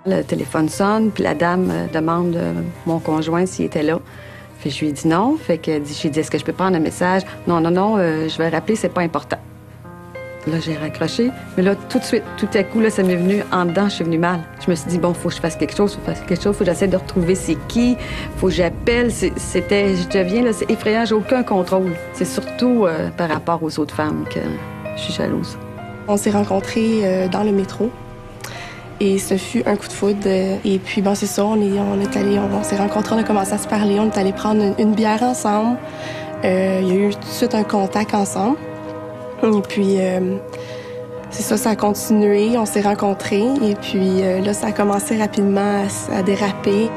Le téléphone sonne, puis la dame demande mon conjoint s'il était là. Fait que je lui ai dit non. Fait que j'ai dit, est-ce que je peux prendre un message? Non, je vais rappeler, c'est pas important. Là, j'ai raccroché. Mais là, tout de suite, tout à coup, là, ça m'est venu en dedans, je suis venue mal. Je me suis dit, bon, faut que je fasse quelque chose, faut que j'essaie de retrouver c'est qui, faut que j'appelle. Je deviens, là, c'est effrayant, j'ai aucun contrôle. C'est surtout par rapport aux autres femmes que je suis jalouse. On s'est rencontrés dans le métro. Et ce fut un coup de foudre. Et puis, bon, c'est ça, on s'est rencontrés, on a commencé à se parler, on est allés prendre une bière ensemble. Il y a eu tout de suite un contact ensemble. Et puis, c'est ça, ça a continué, on s'est rencontrés. Et puis, là, ça a commencé rapidement à déraper.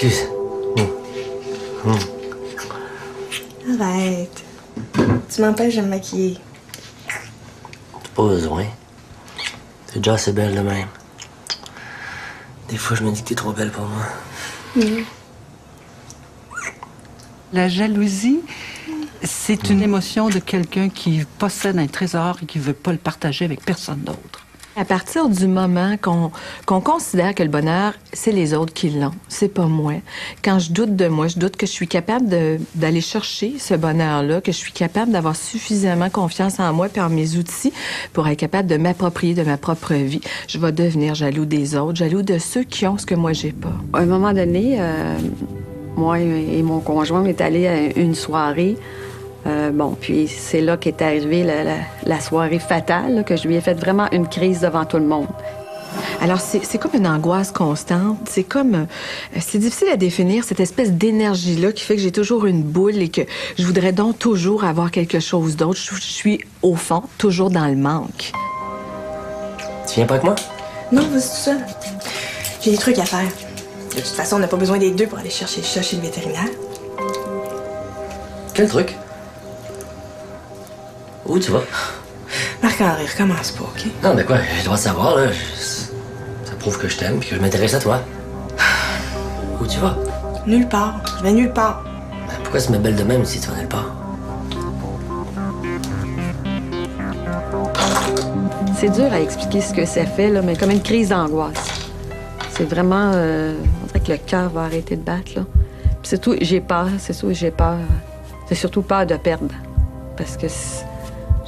Excuse. Arrête. Tu m'empêches de me maquiller. T'as pas besoin. T'es déjà assez belle de même. Des fois, je me dis que t'es trop belle pour moi. La jalousie, c'est une émotion de quelqu'un qui possède un trésor et qui ne veut pas le partager avec personne d'autre. À partir du moment qu'on considère que le bonheur, c'est les autres qui l'ont, c'est pas moi. Quand je doute de moi, je doute que je suis capable d'aller chercher ce bonheur-là, que je suis capable d'avoir suffisamment confiance en moi et en mes outils pour être capable de m'approprier de ma propre vie, je vais devenir jaloux des autres, jaloux de ceux qui ont ce que moi, j'ai pas. À un moment donné, moi et mon conjoint, on est allés à une soirée. Puis c'est là qu'est arrivée la soirée fatale, là, que je lui ai fait vraiment une crise devant tout le monde. Alors, c'est comme une angoisse constante. C'est difficile à définir, cette espèce d'énergie-là qui fait que j'ai toujours une boule et que je voudrais donc toujours avoir quelque chose d'autre. Je suis, au fond, toujours dans le manque. Tu viens pas avec moi? Non, vas-y tout seul. J'ai des trucs à faire. De toute façon, on n'a pas besoin des deux pour aller chercher ça chez le vétérinaire. Quel truc? Où tu vas? Marc-Henri, recommence pas, OK? Non, mais quoi, je dois savoir, là. Ça prouve que je t'aime et que je m'intéresse à toi. Où tu vas? Nulle part. Je vais nulle part. Ben, pourquoi tu me belle de même si tu vas nulle part? C'est dur à expliquer ce que ça fait, là, mais comme une crise d'angoisse. C'est vraiment... on dirait que le cœur va arrêter de battre, là. Puis surtout, j'ai peur, c'est sûr, j'ai peur. C'est surtout peur de perdre. Parce que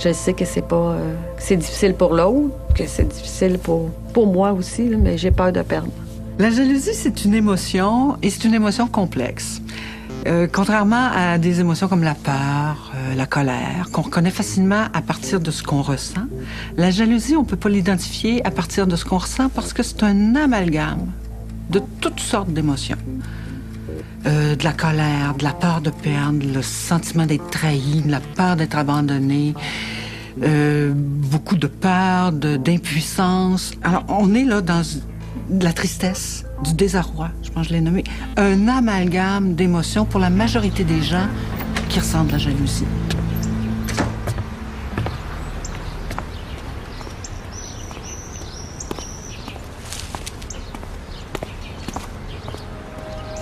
je sais que c'est pas... que c'est difficile pour l'autre, que c'est difficile pour moi aussi, là, mais j'ai peur de perdre. La jalousie, c'est une émotion, et c'est une émotion complexe. Contrairement à des émotions comme la peur, la colère, qu'on reconnaît facilement à partir de ce qu'on ressent, la jalousie, on peut pas l'identifier à partir de ce qu'on ressent parce que c'est un amalgame de toutes sortes d'émotions. De la colère, de la peur de perdre, le sentiment d'être trahi, de la peur d'être abandonné, beaucoup de peur, d'impuissance. Alors, on est là dans de la tristesse, du désarroi, je pense que je l'ai nommé, un amalgame d'émotions pour la majorité des gens qui ressentent de la jalousie.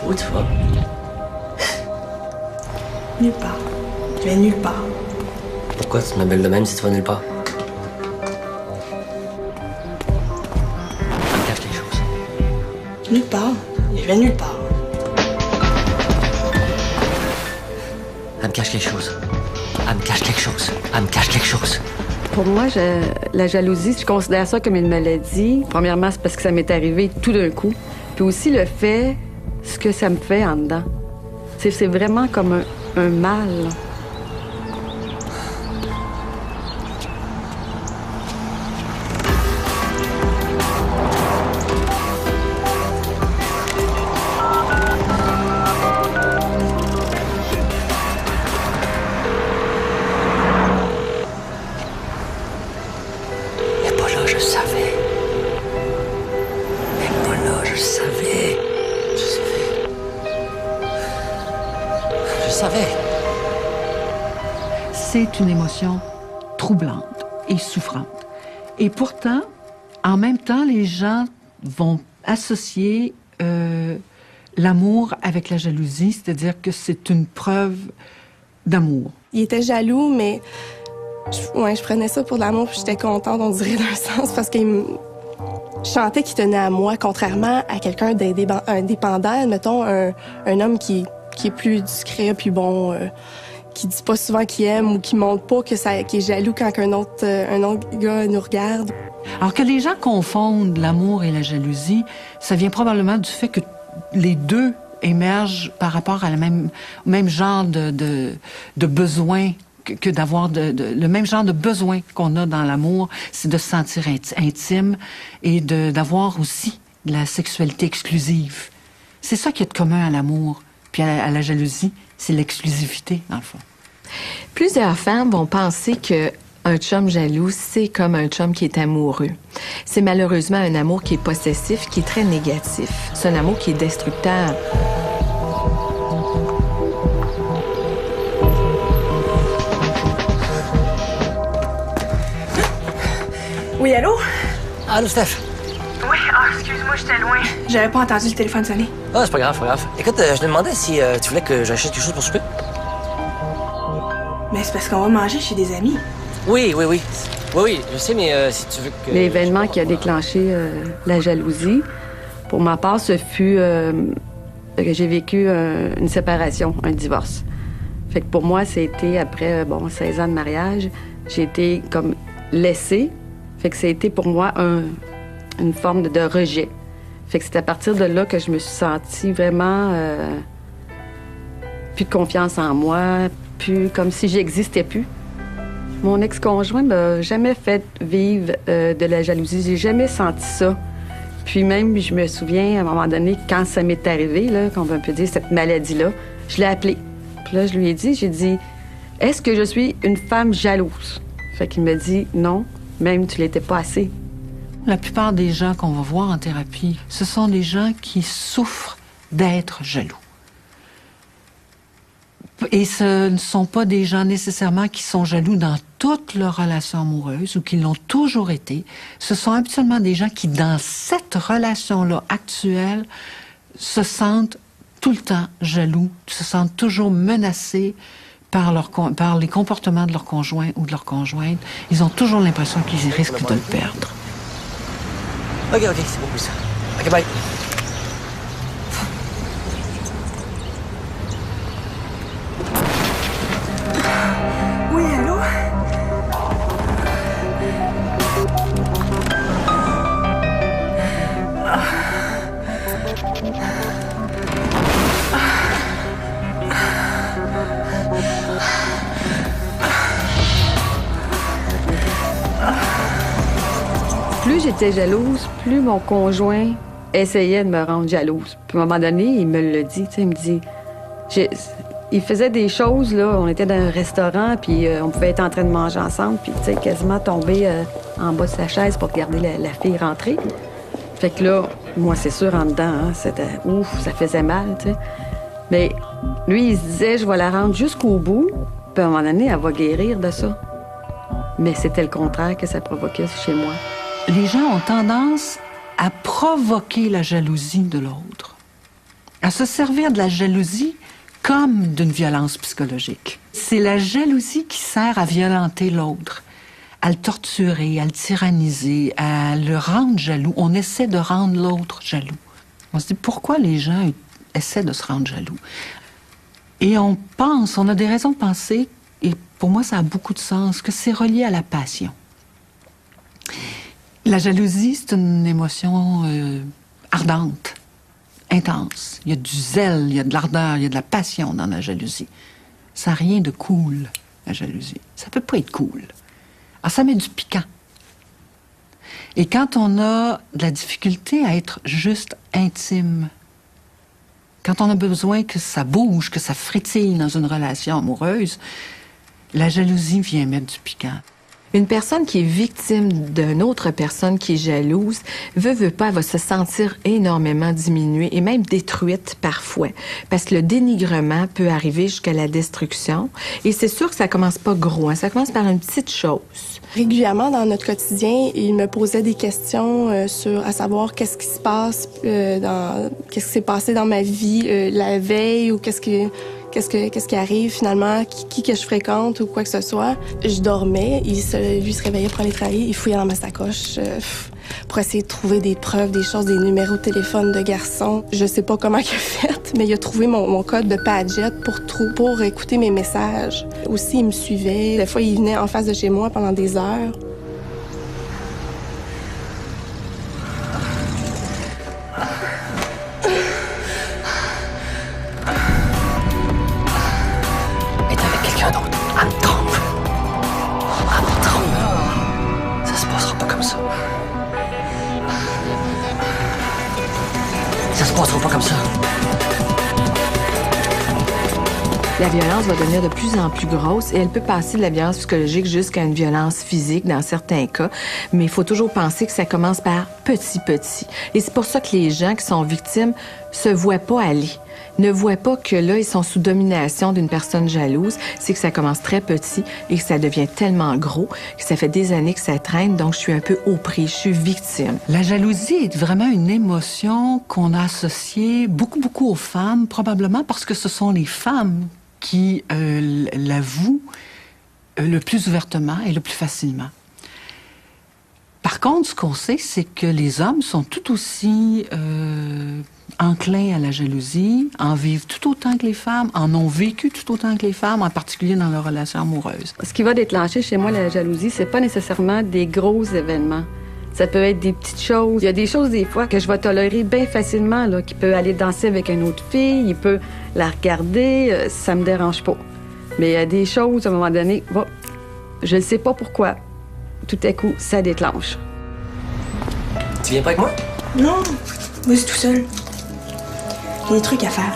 Où tu vas? Nulle part. Je vais nulle part. Pourquoi tu me belle de même si tu vas nulle part? Tu me caches quelque chose. Nulle part. Je vais nulle part. Elle me cache quelque chose. Elle me cache quelque chose. Elle me cache quelque chose. Pour moi, la jalousie, je considère ça comme une maladie. Premièrement, c'est parce que ça m'est arrivé tout d'un coup. Puis aussi le fait, ce que ça me fait en dedans. C'est vraiment comme un mal. savais. C'est une émotion troublante et souffrante. Et pourtant, en même temps, les gens vont associer l'amour avec la jalousie, c'est-à-dire que c'est une preuve d'amour. Il était jaloux, mais je prenais ça pour de l'amour, puis j'étais contente, on dirait, d'un sens, parce que je sentais qu'il tenait à moi, contrairement à quelqu'un d'indépendant, mettons, un homme qui est plus discret, plus bon, qui dit pas souvent qu'il aime ou qui montre pas qu'il est jaloux quand un autre gars nous regarde. Alors que les gens confondent l'amour et la jalousie, ça vient probablement du fait que les deux émergent par rapport à au même genre de besoin que d'avoir le même genre de besoin qu'on a dans l'amour, c'est de se sentir intime et d'avoir aussi de la sexualité exclusive. C'est ça qui est de commun à l'amour. Puis à la jalousie, c'est l'exclusivité, dans le fond. Plusieurs femmes vont penser que un chum jaloux, c'est comme un chum qui est amoureux. C'est malheureusement un amour qui est possessif, qui est très négatif. C'est un amour qui est destructeur. Oui, allô? Allô, Steph? Oui, excuse-moi, j'étais loin. J'avais pas entendu le téléphone sonner. Ah, c'est pas grave, c'est pas grave. Écoute, je me demandais si tu voulais que j'achète quelque chose pour souper. Mais c'est parce qu'on va manger chez des amis. Oui, je sais, mais si tu veux que... L'événement qui a déclenché la jalousie, pour ma part, ce fut que j'ai vécu une séparation, un divorce. Fait que pour moi, c'était après 16 ans de mariage, j'ai été comme laissée. Fait que ça a été pour moi une forme de rejet. Fait que c'est à partir de là que je me suis sentie vraiment plus de confiance en moi, plus comme si j'existais plus. Mon ex-conjoint m'a jamais fait vivre de la jalousie. J'ai jamais senti ça. Puis même, je me souviens, à un moment donné, quand ça m'est arrivé, là, qu'on peut dire cette maladie-là, je l'ai appelé. Puis là, je lui ai dit, est-ce que je suis une femme jalouse? Fait qu'il me dit, non, même tu l'étais pas assez. La plupart des gens qu'on va voir en thérapie, ce sont des gens qui souffrent d'être jaloux. Et ce ne sont pas des gens nécessairement qui sont jaloux dans toutes leurs relations amoureuses ou qui l'ont toujours été. Ce sont habituellement des gens qui, dans cette relation-là actuelle, se sentent tout le temps jaloux, se sentent toujours menacés par les comportements de leur conjoint ou de leur conjointe. Ils ont toujours l'impression qu'ils risquent de le perdre. OK, c'est beaucoup ça. OK, bye. Oui, allô? Plus j'étais jalouse, plus mon conjoint essayait de me rendre jalouse. Puis à un moment donné, il me le dit, il me dit... Il faisait des choses, là, on était dans un restaurant, puis on pouvait être en train de manger ensemble, puis quasiment tomber en bas de sa chaise pour regarder la fille rentrer. Fait que là, moi, c'est sûr, en dedans, c'était ouf, ça faisait mal, tu sais. Mais lui, il se disait, je vais la rendre jusqu'au bout, puis à un moment donné, elle va guérir de ça. Mais c'était le contraire que ça provoquait chez moi. Les gens ont tendance à provoquer la jalousie de l'autre, à se servir de la jalousie comme d'une violence psychologique. C'est la jalousie qui sert à violenter l'autre, à le torturer, à le tyranniser, à le rendre jaloux. On essaie de rendre l'autre jaloux. On se dit, pourquoi les gens essaient de se rendre jaloux? Et on a des raisons de penser, et pour moi ça a beaucoup de sens, que c'est relié à la passion. La jalousie, c'est une émotion ardente, intense. Il y a du zèle, il y a de l'ardeur, il y a de la passion dans la jalousie. Ça n'a rien de cool, la jalousie. Ça peut pas être cool. Alors, ça met du piquant. Et quand on a de la difficulté à être juste intime, quand on a besoin que ça bouge, que ça frétille dans une relation amoureuse, la jalousie vient mettre du piquant. Une personne qui est victime d'une autre personne qui est jalouse, veut pas, elle va se sentir énormément diminuée et même détruite parfois. Parce que le dénigrement peut arriver jusqu'à la destruction. Et c'est sûr que ça commence pas gros, hein, ça commence par une petite chose. Régulièrement, dans notre quotidien, il me posait des questions sur, à savoir qu'est-ce qui se passe, qu'est-ce qui s'est passé dans ma vie la veille ou qu'est-ce qui arrive finalement, qui que je fréquente ou quoi que ce soit. Je dormais, lui se réveillait pour aller travailler, il fouillait dans ma sacoche pour essayer de trouver des preuves, des choses, des numéros de téléphone de garçon. Je sais pas comment il a fait, mais il a trouvé mon code de Padgett pour écouter mes messages. Aussi, il me suivait. Des fois, il venait en face de chez moi pendant des heures. La violence va devenir de plus en plus grosse et elle peut passer de la violence psychologique jusqu'à une violence physique dans certains cas. Mais il faut toujours penser que ça commence par petit. Et c'est pour ça que les gens qui sont victimes se voient pas aller. Ne voient pas que là, ils sont sous domination d'une personne jalouse. C'est que ça commence très petit et que ça devient tellement gros que ça fait des années que ça traîne. Donc, je suis un peu au prix, je suis victime. La jalousie est vraiment une émotion qu'on a associée beaucoup aux femmes, probablement parce que ce sont les femmes qui l'avouent le plus ouvertement et le plus facilement. Par contre, ce qu'on sait, c'est que les hommes sont tout aussi enclins à la jalousie, en vivent tout autant que les femmes, en ont vécu tout autant que les femmes, en particulier dans leurs relations amoureuses. Ce qui va déclencher chez moi la jalousie, c'est pas nécessairement des gros événements. Ça peut être des petites choses. Il y a des choses, des fois, que je vais tolérer bien facilement, là, qui peut aller danser avec une autre fille, il peut la regarder, ça me dérange pas. Mais il y a des choses, à un moment donné, je ne sais pas pourquoi, tout à coup, ça déclenche. Tu viens pas avec moi? Non, moi, c'est tout seul. J'ai des trucs à faire.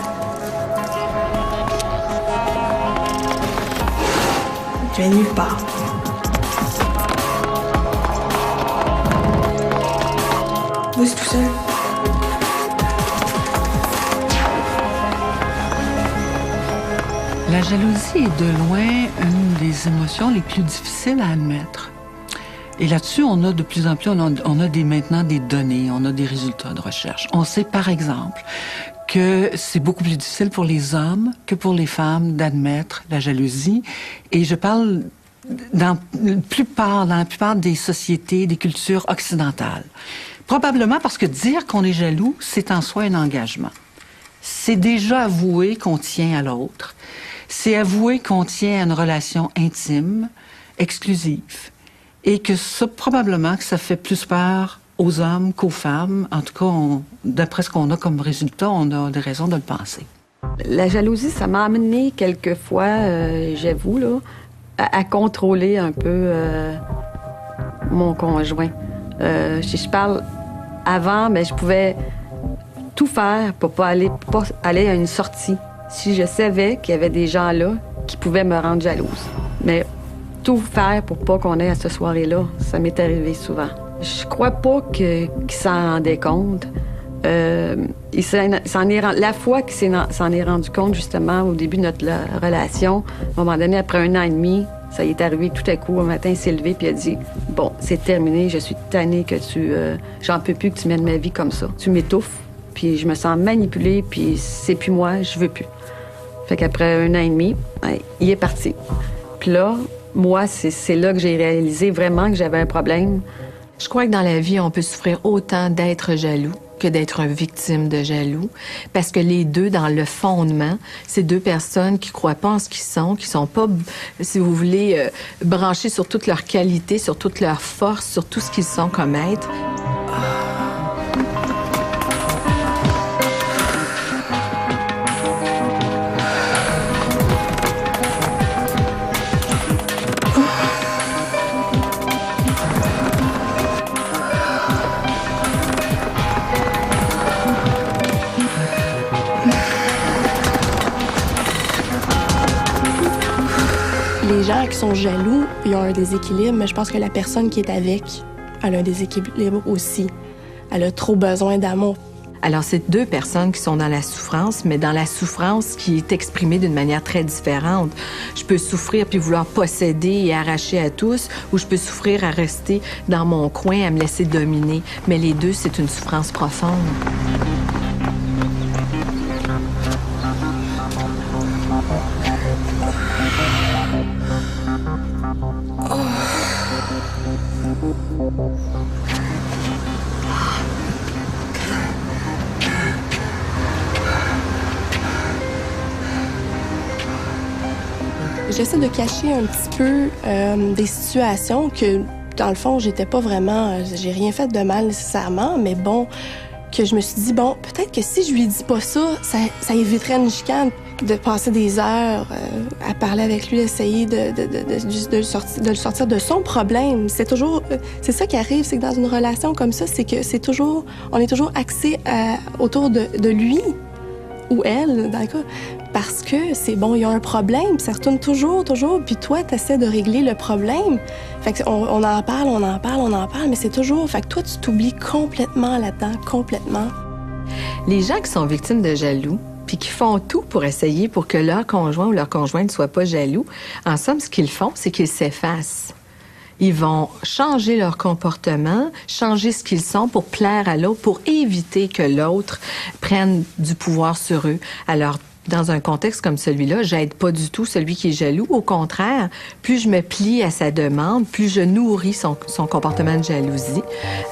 Je vais nulle part. Moi, c'est tout seul. La jalousie est de loin une des émotions les plus difficiles à admettre. Et là-dessus, on a de plus en plus, on a maintenant des données, on a des résultats de recherche. On sait, par exemple, que c'est beaucoup plus difficile pour les hommes que pour les femmes d'admettre la jalousie. Et je parle dans la plupart des sociétés, des cultures occidentales. Probablement parce que dire qu'on est jaloux, c'est en soi un engagement. C'est déjà avouer qu'on tient à l'autre. C'est avouer qu'on tient à une relation intime, exclusive. Et que ça, probablement, que ça fait plus peur aux hommes qu'aux femmes. En tout cas, d'après ce qu'on a comme résultat, on a des raisons de le penser. La jalousie, ça m'a amené quelquefois, j'avoue, là, à contrôler un peu mon conjoint. Si je parle avant, mais je pouvais tout faire pour pas aller à une sortie. Si je savais qu'il y avait des gens là qui pouvaient me rendre jalouse. Mais tout faire pour pas qu'on ait à cette soirée-là, ça m'est arrivé souvent. Je crois pas qu'il s'en rendait compte. La fois qu'il s'en est rendu compte, justement, au début de notre relation, à un moment donné, après 1 an et demi, ça y est arrivé tout à coup. Un matin, il s'est levé puis il a dit « Bon, c'est terminé, je suis tannée que j'en peux plus que tu mènes ma vie comme ça. Tu m'étouffes, puis je me sens manipulée, puis c'est plus moi, je veux plus. » Fait qu'après 1 an et demi, il est parti. Puis là, moi, c'est là que j'ai réalisé vraiment que j'avais un problème. Je crois que dans la vie, on peut souffrir autant d'être jaloux que d'être une victime de jaloux, parce que les deux, dans le fondement, c'est 2 personnes qui croient pas en ce qui sont pas, si vous voulez, branchées sur toutes leurs qualités, sur toutes leurs forces, sur tout ce qu'ils sont comme êtres. Les gens qui sont jaloux, ils ont un déséquilibre, mais je pense que la personne qui est avec, elle a un déséquilibre aussi. Elle a trop besoin d'amour. Alors, c'est deux personnes qui sont dans la souffrance, mais dans la souffrance qui est exprimée d'une manière très différente. Je peux souffrir puis vouloir posséder et arracher à tous, ou je peux souffrir à rester dans mon coin, à me laisser dominer. Mais les deux, c'est une souffrance profonde. J'essaie de cacher un petit peu des situations que, dans le fond, j'étais pas vraiment... j'ai rien fait de mal nécessairement, mais bon, que je me suis dit, bon, peut-être que si je lui dis pas ça, ça éviterait une chicane. De passer des heures à parler avec lui, essayer de le sortir de son problème. C'est toujours... c'est ça qui arrive, c'est que dans une relation comme ça, c'est que c'est toujours... on est toujours axé autour de lui ou elle, dans le cas, parce que c'est bon, il y a un problème, ça retourne toujours, puis toi, t'essaies de régler le problème. Fait qu'on en parle, mais c'est toujours... Fait que toi, tu t'oublies complètement là-dedans, complètement. Les gens qui sont victimes de jaloux, puis qui font tout pour essayer pour que leur conjoint ou leur conjointe ne soit pas jaloux, en somme, ce qu'ils font, c'est qu'ils s'effacent. Ils vont changer leur comportement, changer ce qu'ils sont pour plaire à l'autre, pour éviter que l'autre prenne du pouvoir sur eux. Alors, dans un contexte comme celui-là, j'aide pas du tout celui qui est jaloux. Au contraire, plus je me plie à sa demande, plus je nourris son comportement de jalousie.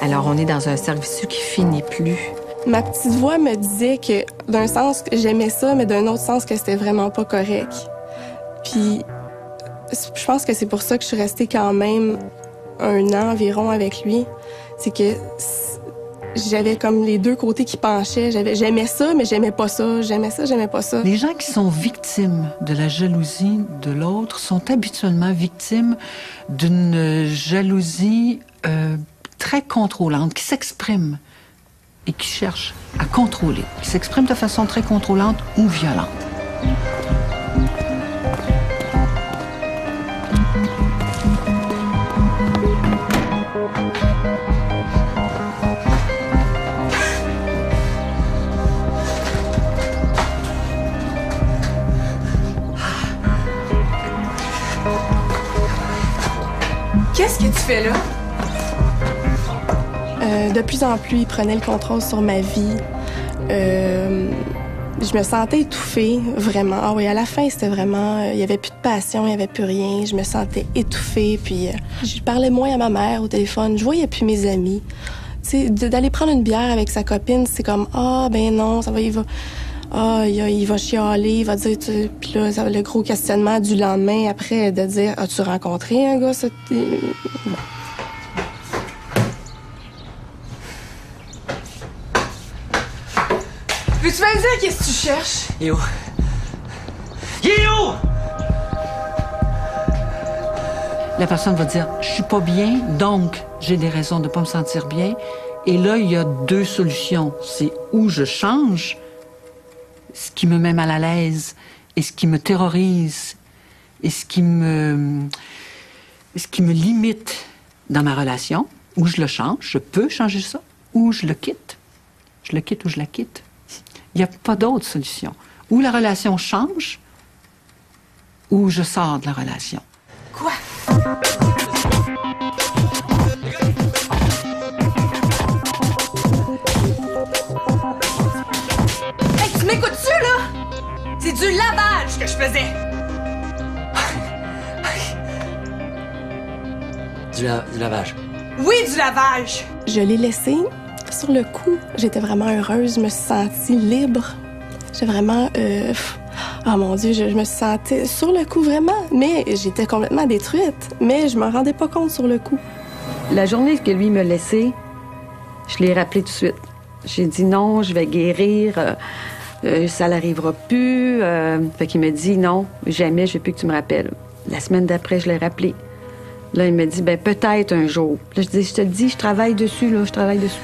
Alors, on est dans un cercle vicieux qui finit plus. Ma petite voix me disait que, d'un sens, j'aimais ça, mais d'un autre sens, que c'était vraiment pas correct. Puis, je pense que c'est pour ça que je suis restée quand même 1 an environ avec lui. C'est que j'avais comme les deux côtés qui penchaient. J'aimais ça, mais j'aimais pas ça. J'aimais ça, j'aimais pas ça. Les gens qui sont victimes de la jalousie de l'autre sont habituellement victimes d'une jalousie très contrôlante, qui s'exprime et qui cherche à contrôler, qui s'exprime de façon très contrôlante ou violente. Qu'est-ce que tu fais là? De plus en plus, il prenait le contrôle sur ma vie. Je me sentais étouffée, vraiment. Ah oui, à la fin, c'était vraiment... il y avait plus de passion, il y avait plus rien. Je me sentais étouffée, puis je parlais moins à ma mère au téléphone. Je voyais plus mes amis. Tu sais, d'aller prendre une bière avec sa copine, c'est comme « Ah, ben non, ça va, il va... Ah, il va chialer, il va dire... » Puis là, ça, le gros questionnement du lendemain, après, de dire « As-tu rencontré un gars? » Bon. Peux-tu me dire qu'est-ce que tu cherches? Yo! Yo! La personne va dire « Je suis pas bien, donc j'ai des raisons de pas me sentir bien. » Et là, il y a 2 solutions. C'est où je change, ce qui me met mal à l'aise, et ce qui me terrorise, et ce qui me limite dans ma relation, ou je le change, je peux changer ça, ou je le quitte. Je le quitte ou je la quitte. Il n'y a pas d'autre solution. Ou la relation change, ou je sors de la relation. Quoi? Hey, tu m'écoutes-tu, là? C'est du lavage que je faisais! Du lavage. Oui, du lavage! Je l'ai laissé. Sur le coup, j'étais vraiment heureuse. Je me suis sentie libre. J'ai vraiment... Oh mon Dieu, je me sentais sur le coup vraiment. Mais j'étais complètement détruite. Mais je m'en rendais pas compte sur le coup. La journée que lui me laissait, je l'ai rappelé tout de suite. J'ai dit non, je vais guérir, ça n'arrivera plus. Fait qu'il me dit non, jamais, je veux plus que tu me rappelles. La semaine d'après, je l'ai rappelé. Là, il me dit, ben peut-être un jour. Là, je dis, je te le dis, je travaille dessus, là, je travaille dessus.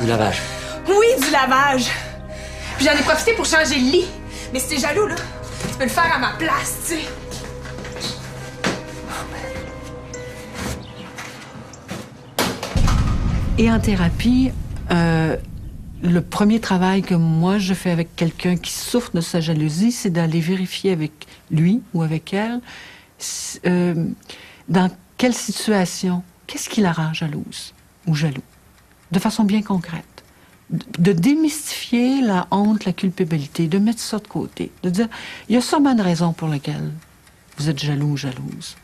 Du lavage. Oui, du lavage! Puis j'en ai profité pour changer le lit. Mais si t'es jaloux, là, tu peux le faire à ma place, tu sais. Et en thérapie, le premier travail que moi je fais avec quelqu'un qui souffre de sa jalousie, c'est d'aller vérifier avec lui ou avec elle dans quelle situation, qu'est-ce qui la rend jalouse ou jaloux, de façon bien concrète. De démystifier la honte, la culpabilité, de mettre ça de côté, de dire, il y a sûrement une raison pour laquelle vous êtes jaloux ou jalouse.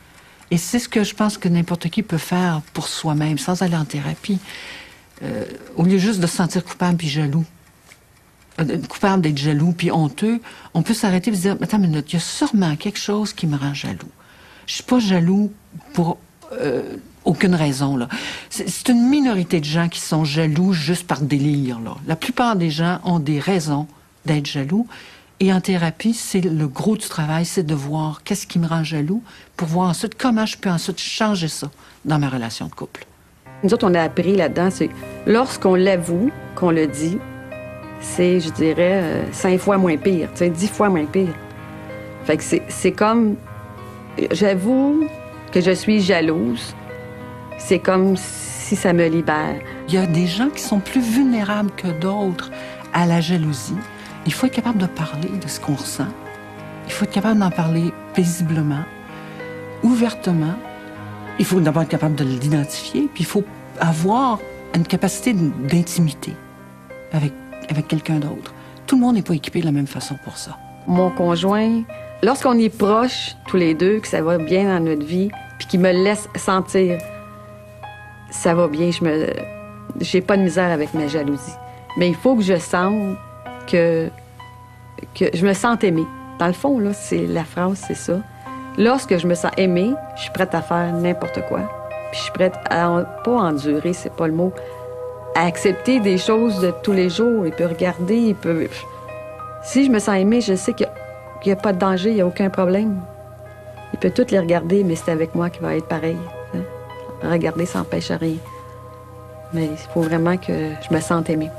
Et c'est ce que je pense que n'importe qui peut faire pour soi-même, sans aller en thérapie. Au lieu juste de se sentir coupable puis jaloux, coupable d'être jaloux puis honteux, on peut s'arrêter et se dire, attends une minute, il y a sûrement quelque chose qui me rend jaloux. Je suis pas jaloux pour aucune raison, là. C'est une minorité de gens qui sont jaloux juste par délire, là. La plupart des gens ont des raisons d'être jaloux. Et en thérapie, c'est le gros du travail, c'est de voir qu'est-ce qui me rend jaloux pour voir ensuite comment je peux ensuite changer ça dans ma relation de couple. Nous autres, on a appris là-dedans, c'est que lorsqu'on l'avoue, qu'on le dit, c'est, je dirais, 5 fois moins pire, 10 fois moins pire. Fait que c'est comme, j'avoue que je suis jalouse, c'est comme si ça me libère. Il y a des gens qui sont plus vulnérables que d'autres à la jalousie. Il faut être capable de parler de ce qu'on ressent. Il faut être capable d'en parler paisiblement, ouvertement. Il faut d'abord être capable de l'identifier, puis il faut avoir une capacité d'intimité avec quelqu'un d'autre. Tout le monde n'est pas équipé de la même façon pour ça. Mon conjoint, lorsqu'on est proches, tous les deux, que ça va bien dans notre vie, puis qu'il me laisse sentir, ça va bien, j'ai pas de misère avec ma jalousie. Mais il faut que je sente que je me sente aimée. Dans le fond, là, c'est la phrase, c'est ça. Lorsque je me sens aimée, je suis prête à faire n'importe quoi. Puis je suis prête à, pas endurer, c'est pas le mot, à accepter des choses de tous les jours. Il peut regarder, il peut... Si je me sens aimée, je sais qu'il n'y a pas de danger, il n'y a aucun problème. Il peut toutes les regarder, mais c'est avec moi qui va être pareil. Hein? Regarder, ça n'empêche rien. Mais il faut vraiment que je me sente aimée.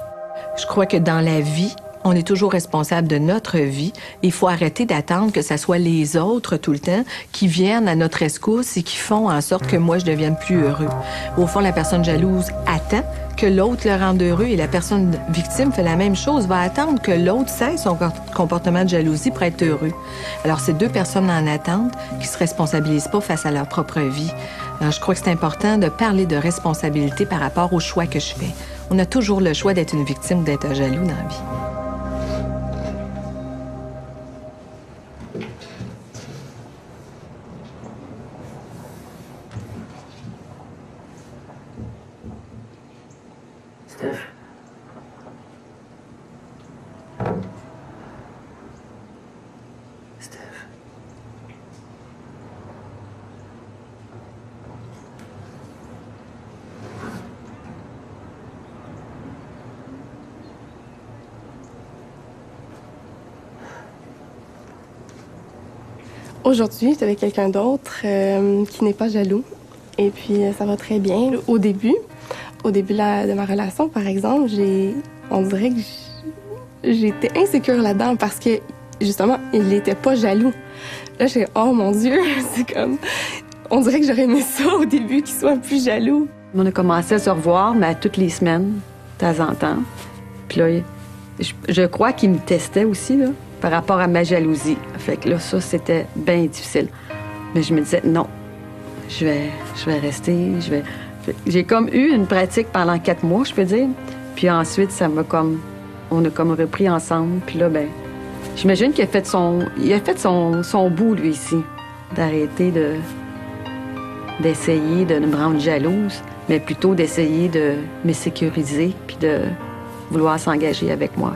Je crois que dans la vie, on est toujours responsable de notre vie. Il faut arrêter d'attendre que ce soit les autres tout le temps qui viennent à notre rescousse et qui font en sorte que moi, je devienne plus heureux. Au fond, la personne jalouse attend que l'autre le rende heureux et la personne victime fait la même chose, va attendre que l'autre cesse son comportement de jalousie pour être heureux. Alors, c'est deux personnes en attente qui se responsabilisent pas face à leur propre vie. Alors, je crois que c'est important de parler de responsabilité par rapport aux choix que je fais. On a toujours le choix d'être une victime ou d'être un jaloux dans la vie. Steph? Steph? Aujourd'hui, j'étais avec quelqu'un d'autre qui n'est pas jaloux. Et puis, ça va très bien. Au début de ma relation, par exemple, on dirait que j'étais insécure là-dedans parce que, justement, il n'était pas jaloux. Là, je suis oh mon Dieu, c'est comme... On dirait que j'aurais aimé ça au début, qu'il soit plus jaloux. On a commencé à se revoir, mais toutes les semaines, de temps en temps. Puis là, je crois qu'il me testait aussi, là, par rapport à ma jalousie. Fait que là, ça, c'était bien difficile. Mais je me disais, non, je vais rester, J'ai comme eu une pratique pendant 4 mois, je peux dire. Puis ensuite, on a comme repris ensemble. Puis là, ben, j'imagine qu'il a fait son bout, lui, ici. D'arrêter d'essayer de me rendre jalouse, mais plutôt d'essayer de me sécuriser puis de vouloir s'engager avec moi.